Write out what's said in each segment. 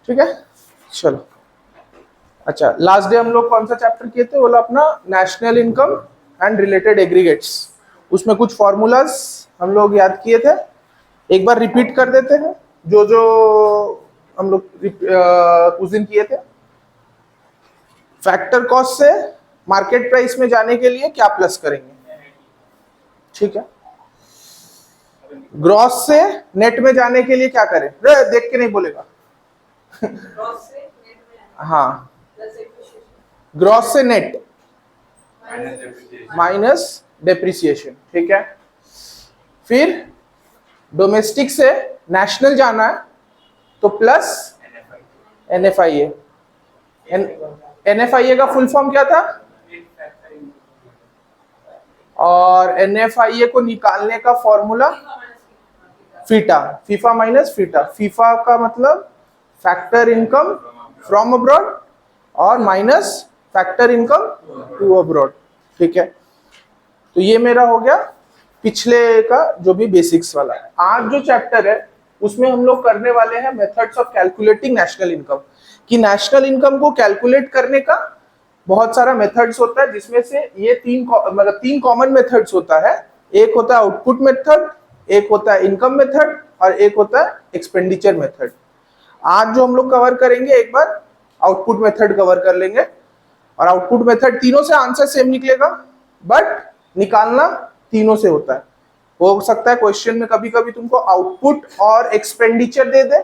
ठीक है, चलो। अच्छा, लास्ट डे हम लोग कौन सा चैप्टर किए थे, बोला अपना national income and related aggregates. उसमें कुछ फॉर्मूलाज हम लोग याद किए थे, एक बार रिपीट कर देते हैं जो जो हम लोग उस दिन किए थे। फैक्टर कॉस्ट से मार्केट प्राइस में जाने के लिए क्या प्लस करेंगे, ठीक है। ग्रॉस से नेट में जाने के लिए क्या करें, देख के नहीं बोलेगा। हाँ, ग्रॉस से नेट माइनस डेप्रिसिएशन, ठीक है। फिर डोमेस्टिक से नेशनल जाना है तो प्लस NFIA। NFIA का फुल फॉर्म क्या था, और NFIA को निकालने का formula FITA, FIFA minus FITA. FIFA का मतलब फैक्टर इनकम फ्रॉम अब्रॉड और minus factor income to abroad, ठीक है। तो ये मेरा हो गया पिछले का जो भी बेसिक्स वाला है। आज जो चैप्टर है उसमें हम लोग करने वाले हैं methods of calculating national income, कि नेशनल इनकम को कैलकुलेट करने का बहुत सारा मेथड्स होता है, जिसमें से ये तीन कॉमन मेथड्स होता है। एक होता है आउटपुट मेथड, एक होता है इनकम मेथड, और एक होता है एक्सपेंडिचर मेथड। आज जो हम लोग कवर करेंगे, एक बार आउटपुट मेथड कवर कर लेंगे। और आउटपुट मेथड तीनों से आंसर सेम निकलेगा, बट निकालना तीनों से होता है। हो सकता है क्वेश्चन में कभी कभी तुमको आउटपुट और एक्सपेंडिचर दे दे,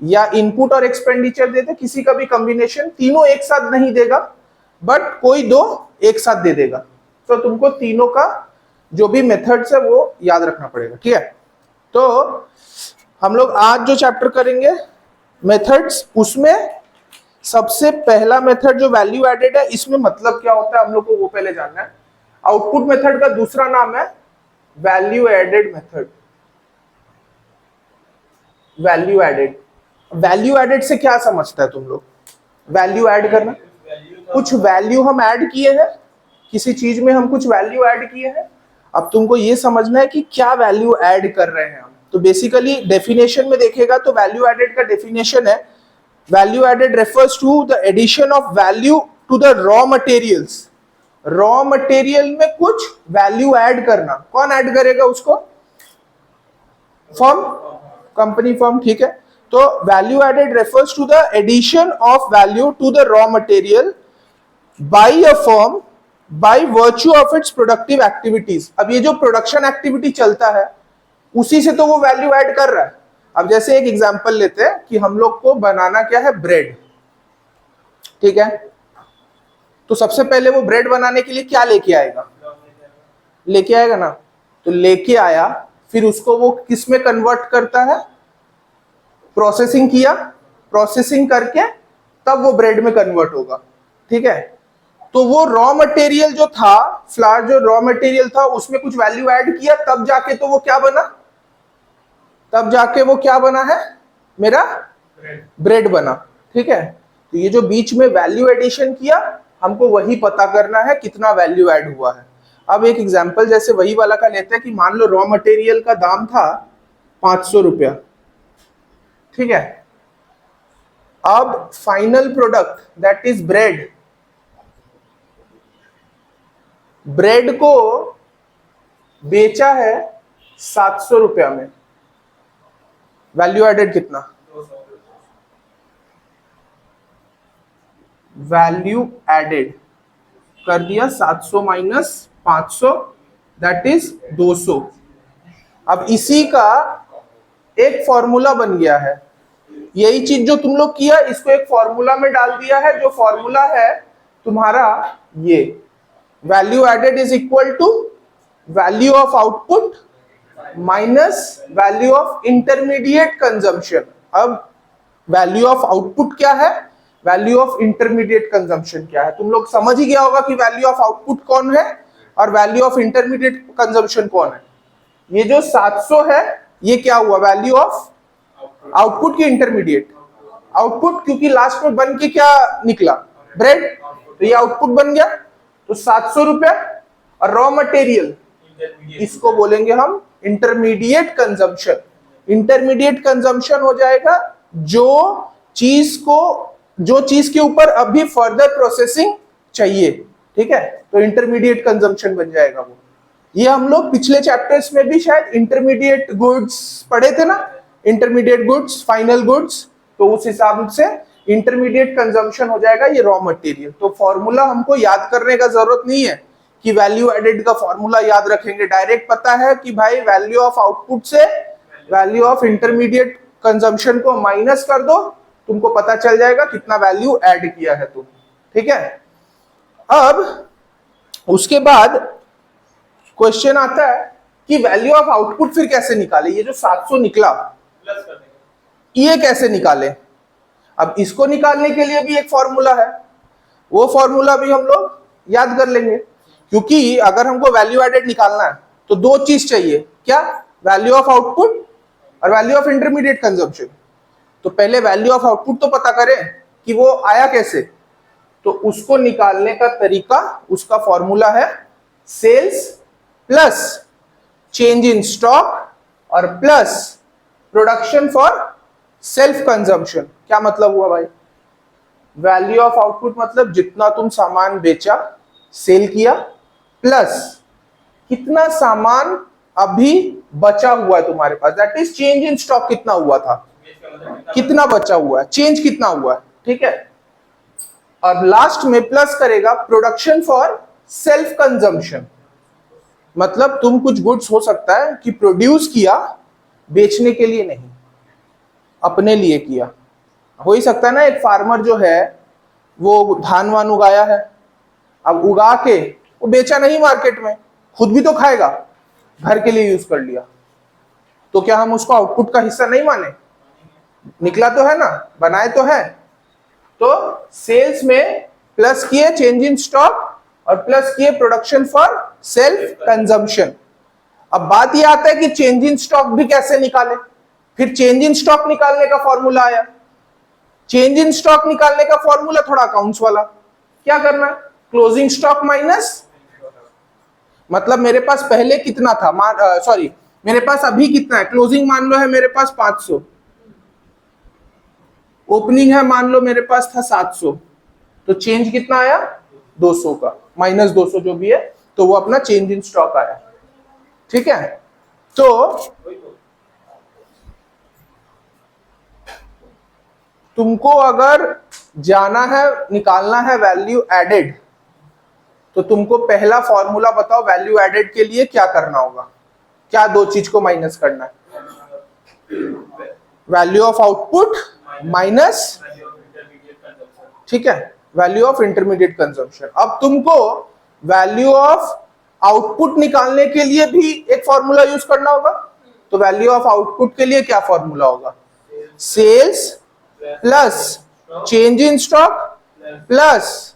या इनपुट और एक्सपेंडिचर दे दे, किसी का भी कॉम्बिनेशन तीनों एक साथ नहीं देगा, बट कोई दो एक साथ दे देगा। तो तुमको तीनों का जो भी मेथड्स है वो याद रखना पड़ेगा, ठीक है। तो हम लोग आज जो चैप्टर करेंगे मेथड्स, उसमें सबसे पहला मेथड जो वैल्यू एडेड है, इसमें मतलब क्या होता है हम लोग को वो पहले जानना है। आउटपुट मेथड का दूसरा नाम है value added method. Value added, value added से क्या समझता है तुम लोग, वैल्यू ऐड करना, कुछ वैल्यू हम ऐड किए हैं, किसी चीज में हम कुछ वैल्यू ऐड किए हैं। अब तुमको ये समझना है कि क्या वैल्यू ऐड कर रहे हैं हम। तो बेसिकली डेफिनेशन में देखेगा तो वैल्यू एडेड का डेफिनेशन है, value added refers to the addition of value to the raw materials. Raw material में कुछ वैल्यू ऐड करना, कौन ऐड करेगा उसको, फर्म, कंपनी, फर्म, ठीक है। तो value added refers to the addition of value to the raw material by a firm by virtue of its productive activities. अब ये जो प्रोडक्शन एक्टिविटी चलता है उसी से तो वो वैल्यू ऐड कर रहा है। अब जैसे एक एग्जांपल लेते हैं कि हम लोग को बनाना क्या है, ब्रेड, ठीक है। तो सबसे पहले वो ब्रेड बनाने के लिए क्या लेके आएगा, लेके आएगा ना। तो लेके आया, फिर उसको वो किस में कन्वर्ट करता है, प्रोसेसिंग किया, प्रोसेसिंग करके तब वो ब्रेड में कन्वर्ट होगा, ठीक है। तो वो रॉ मटेरियल जो था, फ्लावर जो रॉ मटेरियल था, उसमें कुछ वैल्यू ऐड किया, तब जाके तो वो क्या बना, तब जाके वो क्या बना है, मेरा ब्रेड बना, ठीक है। तो ये जो बीच में वैल्यू एडिशन किया, हमको वही पता करना है कितना वैल्यू ऐड हुआ है। अब एक एग्जांपल जैसे वही वाला का लेते हैं कि मान लो रॉ मटेरियल का दाम था 500 रुपया, ठीक है। अब final product that is bread, bread को बेचा है 700 रुपया में, वैल्यू एडेड कितना, वैल्यू एडेड कर दिया 700 माइनस 500 दैट इज 200। अब इसी का एक फॉर्मूला बन गया है, यही चीज जो तुम लोग किया इसको एक फॉर्मूला में डाल दिया है, जो फॉर्मूला है तुम्हारा ये, value added is equal to value of output minus value of intermediate consumption. अब वैल्यू ऑफ आउटपुट क्या है, वैल्यू ऑफ इंटरमीडिएट कंजम्पशन क्या है। तुम लोग समझ ही गया होगा कि वैल्यू ऑफ आउटपुट कौन है और वैल्यू ऑफ इंटरमीडिएट कंजम्पशन कौन है। ये जो 700 है ये क्या हुआ, वैल्यू ऑफ आउटपुट की इंटरमीडिएट, आउटपुट क्योंकि लास्ट में बन के क्या निकला, ब्रेड, तो ये आउटपुट बन गया। तो 700 रुपया और रॉ मटेरियल, इसको बोलेंगे हम इंटरमीडिएट कंजम्पशन। इंटरमीडिएट कंजम्पशन हो जाएगा जो चीज को, जो चीज के ऊपर अभी फर्दर प्रोसेसिंग चाहिए, ठीक है, तो इंटरमीडिएट कंजम्पशन बन जाएगा वो। ये हम लोग पिछले चैप्टर्स में भी शायद इंटरमीडिएट गुड्स पढ़े थे ना, इंटरमीडिएट गुड्स, फाइनल गुड्स, तो उस हिसाब से इंटरमीडिएट कंजम्पशन हो जाएगा ये रॉ मटेरियल। तो फॉर्मूला हमको याद करने का जरूरत नहीं है कि वैल्यू एडेड का फॉर्मूला याद रखेंगे, डायरेक्ट पता है कि भाई वैल्यू ऑफ आउटपुट से वैल्यू ऑफ इंटरमीडिएट कंजम्पशन को माइनस कर दो, तुमको पता चल जाएगा कितना वैल्यू ऐड किया है तुम, ठीक है। अब उसके बाद क्वेश्चन आता है कि वैल्यू ऑफ आउटपुट फिर कैसे निकाले, ये जो 700 निकला ये कैसे निकाले। अब इसको निकालने के लिए भी एक फॉर्मूला है, वो फॉर्मूला भी हम लोग याद कर लेंगे, क्योंकि अगर हमको वैल्यू एडेड निकालना है तो दो चीज चाहिए, क्या, वैल्यू ऑफ आउटपुट और वैल्यू ऑफ इंटरमीडिएट कंजम्पशन। तो पहले वैल्यू ऑफ आउटपुट तो पता करें कि वो आया कैसे, तो उसको निकालने का तरीका, उसका फॉर्मूला है sales plus change in stock और plus production for self consumption. क्या मतलब हुआ भाई, वैल्यू ऑफ आउटपुट मतलब जितना तुम सामान बेचा, सेल किया, प्लस कितना सामान अभी बचा हुआ है तुम्हारे पास, that is change in stock, कितना हुआ था, कितना बचा हुआ है, चेंज कितना हुआ है, ठीक है। और लास्ट में प्लस करेगा प्रोडक्शन फॉर सेल्फ कंजम्पशन, मतलब तुम कुछ गुड्स हो सकता है कि प्रोड्यूस किया बेचने के लिए नहीं, अपने लिए किया। हो ही सकता है ना, एक फार्मर जो है वो धान वान उगाया है, अब उगा के वो बेचा नहीं मार्केट में, खुद भी तो खाएगा, घर के लिए यूज कर लिया, तो क्या हम उसको आउटपुट का हिस्सा नहीं माने, निकला तो है ना, बनाए तो है। तो सेल्स में प्लस किए चेंज इन स्टॉक और प्लस किए प्रोडक्शन फॉर सेल्फ कंजम्पशन। अब बात ये आता है कि चेंज इन स्टॉक भी कैसे निकाले, फिर चेंज इन स्टॉक निकालने का फॉर्मूला आया। चेंज इन स्टॉक निकालने का फॉर्मूला थोड़ा अकाउंट्स वाला, क्या करना, क्लोजिंग स्टॉक माइनस, मतलब मेरे पास पहले कितना था, मेरे पास अभी कितना है, क्लोजिंग मान लो है मेरे पास 500, ओपनिंग है मान लो मेरे पास था 700, तो चेंज कितना आया 200 का, माइनस 200 जो भी है, तो वो अपना चेंज इन स्टॉक आया, ठीक है। तो तुमको अगर जाना है, निकालना है वैल्यू एडेड, तो तुमको पहला फॉर्मूला बताओ वैल्यू एडेड के लिए क्या करना होगा, क्या दो चीज को माइनस करना है, वैल्यू ऑफ आउटपुट माइनस, ठीक है, वैल्यू ऑफ इंटरमीडिएट कंजम्पशन। अब तुमको वैल्यू ऑफ आउटपुट निकालने के लिए भी एक फॉर्मूला यूज करना होगा, तो वैल्यू ऑफ आउटपुट के लिए क्या फॉर्मूला होगा, sales plus change in stock plus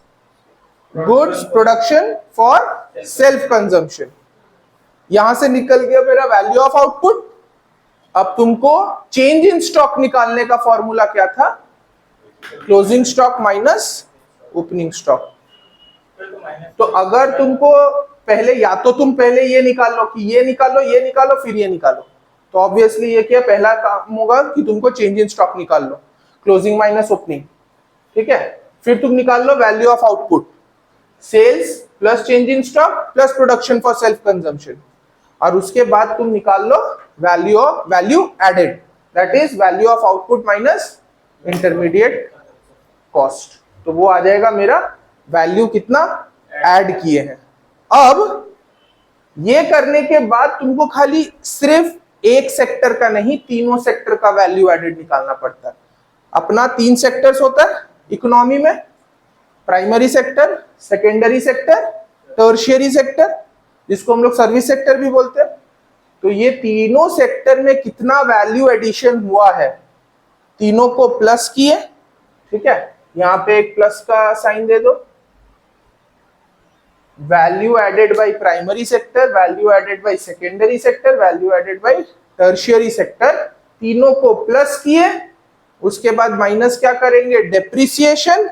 goods production for self consumption. यहां से निकल गया मेरा वैल्यू ऑफ आउटपुट। अब तुमको चेंज इन स्टॉक निकालने का फॉर्मूला क्या था, closing stock minus opening stock. तो अगर तुमको पहले, या तो तुम पहले ये निकाल लो कि ये निकालो, ये निकालो, फिर ये निकालो, तो ऑब्वियसली ये क्या पहला काम होगा कि तुमको चेंज इन स्टॉक निकाल लो, क्लोजिंग माइनस ओपनिंग, ठीक है। फिर तुम निकाल लो value of output, sales plus change in stock plus production for self consumption, और उसके बाद तुम निकाल लो value added, that is value of output minus intermediate cost. तो वो आ जाएगा मेरा वैल्यू कितना ऐड किए हैं। अब ये करने के बाद तुमको खाली सिर्फ एक सेक्टर का नहीं, तीनों सेक्टर का वैल्यू एडेड निकालना पड़ता है। अपना 3 सेक्टर्स होता है इकोनॉमी में, primary sector, secondary sector, tertiary sector, जिसको हम लोग सर्विस सेक्टर भी बोलते हैं। तो ये तीनों सेक्टर में कितना वैल्यू एडिशन हुआ है, तीनों को प्लस किए, ठीक है, यहां पे एक प्लस का साइन दे दो, value added by primary sector, value added by secondary sector, value added by tertiary sector, तीनों को प्लस किए। उसके बाद माइनस क्या करेंगे, depreciation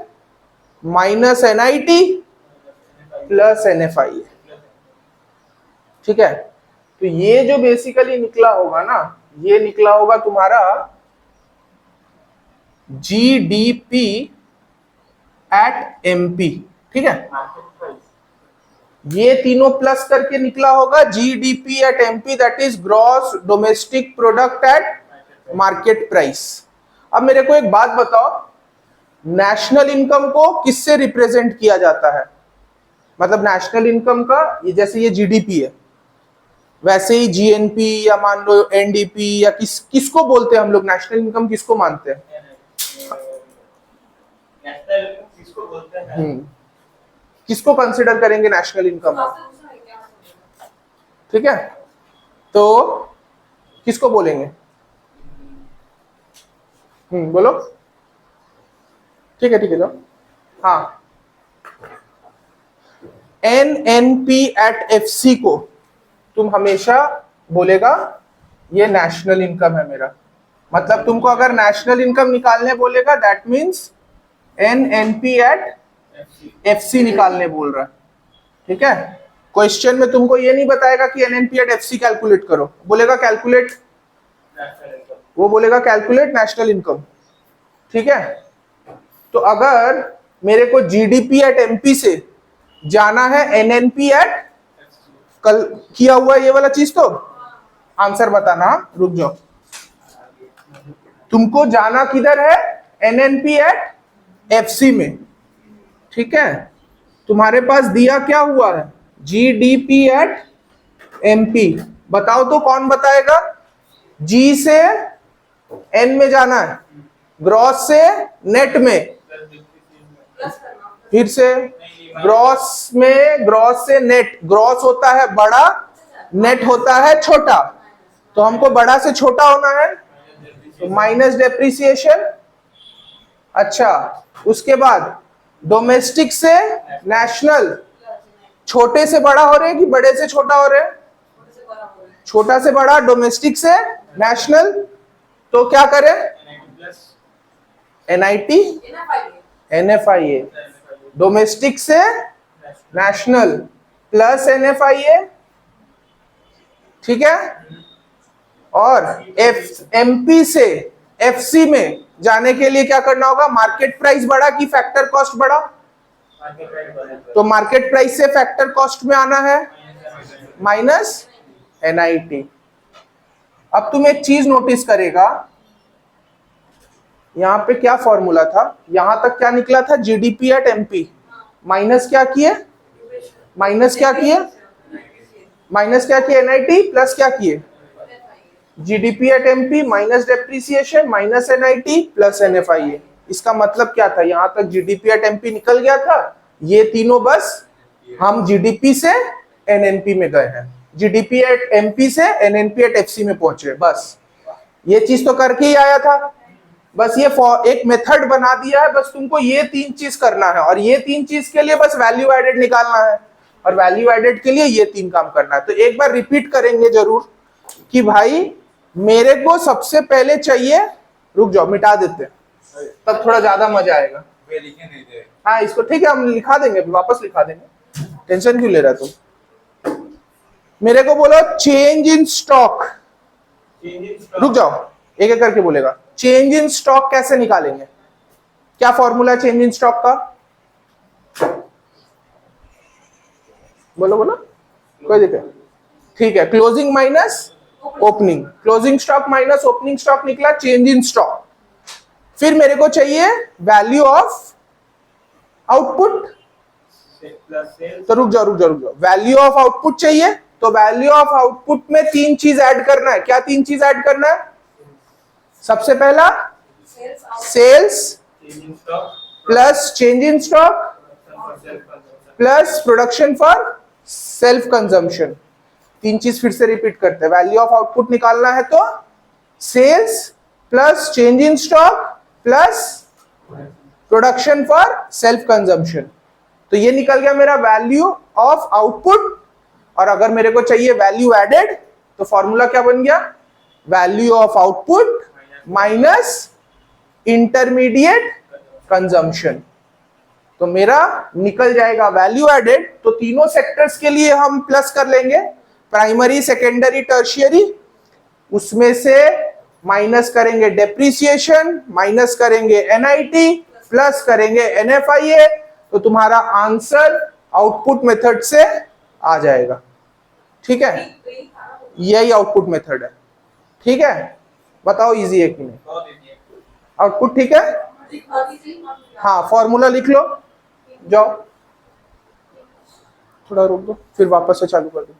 minus NIT plus NFI, ठीक है। तो ये जो बेसिकली निकला होगा ना, ये निकला होगा तुम्हारा GDP एट MP, ठीक है, ये तीनों प्लस करके निकला होगा GDP at MP, that is gross domestic product at market price. अब मेरे को एक बात बताओ, नेशनल इनकम को किससे रिप्रेजेंट किया जाता है? मतलब नेशनल इनकम का जैसे ये GDP है, वैसे ही GNP या मान लो NDP या किसको बोलते हैं हम लोग? नेशनल इनकम किसको मानते हैं? किसको बोलते हैं? किसको कंसिडर करेंगे नेशनल इनकम? ठीक है, तो किसको बोलेंगे? बोलो। ठीक है, ठीक है, लो। हाँ, NNP एट FC को तुम हमेशा बोलेगा ये नेशनल इनकम है मेरा। मतलब तुमको अगर नेशनल इनकम निकालने बोलेगा, that means NNP at FC निकालने बोल रहा है। ठीक है, क्वेश्चन में तुमको ये नहीं बताएगा कि NNP एट FC कैलकुलेट करो, बोलेगा कैलकुलेट, वो बोलेगा कैलकुलेट नेशनल इनकम। ठीक है, तो अगर मेरे को GDP एट MP से जाना है NNP एट, कल किया हुआ ये वाला चीज, तो आंसर बताना। रुक जाओ, तुमको जाना किधर है? NNP एट FC में। ठीक है, तुम्हारे पास दिया क्या हुआ है? GDP at MP। बताओ तो कौन बताएगा? G से N में जाना है, ग्रॉस से नेट में, फिर से ग्रॉस में, ग्रॉस से नेट। ग्रॉस होता है बड़ा, नेट होता है छोटा, तो हमको बड़ा से छोटा होना है, तो माइनस डेप्रिसिएशन। अच्छा, उसके बाद डोमेस्टिक से नेशनल, छोटे से बड़ा हो रहे हैं कि बड़े से छोटा हो रहे हैं? छोटा से बड़ा, डोमेस्टिक से नेशनल, तो क्या करें? NIT NFIA, डोमेस्टिक से नेशनल प्लस NFIA। ठीक है, और MP से FC में जाने के लिए क्या करना होगा? मार्केट प्राइस बढ़ा कि फैक्टर कॉस्ट बढ़ा? तो मार्केट प्राइस से फैक्टर कॉस्ट में आना है, माइनस NIT। अब तुम एक चीज नोटिस करेगा, यहां पे क्या फॉर्मूला था? यहां तक क्या निकला था? GDP एट MP माइनस क्या किए? माइनस क्या किए? माइनस क्या किए? NIT प्लस क्या किए? GDP at MP minus depreciation minus NIT plus NFIA। इसका मतलब क्या था? यहां तक GDP एट MP निकल गया था, ये तीनों बस हम GDP से NNP में गए हैं, GDP एट MP से NNP एट FC में पहुंचे, बस ये चीज तो करके ही आया था। बस ये एक मेथड बना दिया है, बस तुमको ये तीन चीज करना है, और ये तीन चीज के लिए बस वैल्यू एडेड निकालना है, और वैल्यू एडेड के लिए ये तीन काम करना है। तो एक बार रिपीट करेंगे जरूर कि भाई मेरे को सबसे पहले चाहिए, रुक जाओ मिटा देते हैं, तब थोड़ा ज्यादा मजा आएगा। हाँ, इसको ठीक है, हम लिखा देंगे, वापस लिखा देंगे, टेंशन क्यों ले रहा तुम? मेरे को बोलो चेंज इन स्टॉक। रुक जाओ, एक एक करके बोलेगा। चेंज इन स्टॉक कैसे निकालेंगे? क्या फॉर्मूला है चेंज इन स्टॉक का? बोलो बोलो, कोई दिक्कत? ठीक है, closing minus opening, closing stock minus opening stock निकला चेंज इन स्टॉक। फिर मेरे को चाहिए वैल्यू ऑफ आउटपुट, तो रुक जाओ रुक जाओ रुक जाओ, वैल्यू ऑफ आउटपुट चाहिए, तो वैल्यू ऑफ आउटपुट में तीन चीज ऐड करना है। क्या तीन चीज ऐड करना है? सबसे पहला sales plus change in stock plus production for self consumption. तीन चीज फिर से रिपीट करते हैं। वैल्यू ऑफ आउटपुट निकालना है तो sales plus change in stock plus production for self consumption. तो ये निकल गया मेरा वैल्यू ऑफ आउटपुट। और अगर मेरे को चाहिए वैल्यू एडेड, तो फॉर्मूला क्या बन गया? Value of output minus intermediate consumption. तो मेरा निकल जाएगा वैल्यू एडेड। तो तीनों सेक्टर्स के लिए हम प्लस कर लेंगे, प्राइमरी, सेकेंडरी, टर्शियरी। उसमें से माइनस करेंगे डेप्रिसिएशन, माइनस करेंगे एनआईटी, प्लस करेंगे एनएफआईए, तो तुम्हारा आंसर आउटपुट मेथड से आ जाएगा। ठीक है, यही आउटपुट मेथड है। ठीक है, बताओ इजी है कि नहीं? बहुत easy है। आउटपुट ठीक है? हाँ, फॉर्मूला लिख लो, जाओ, थोड़ा रुक दो, फिर वापस से चालू कर दो।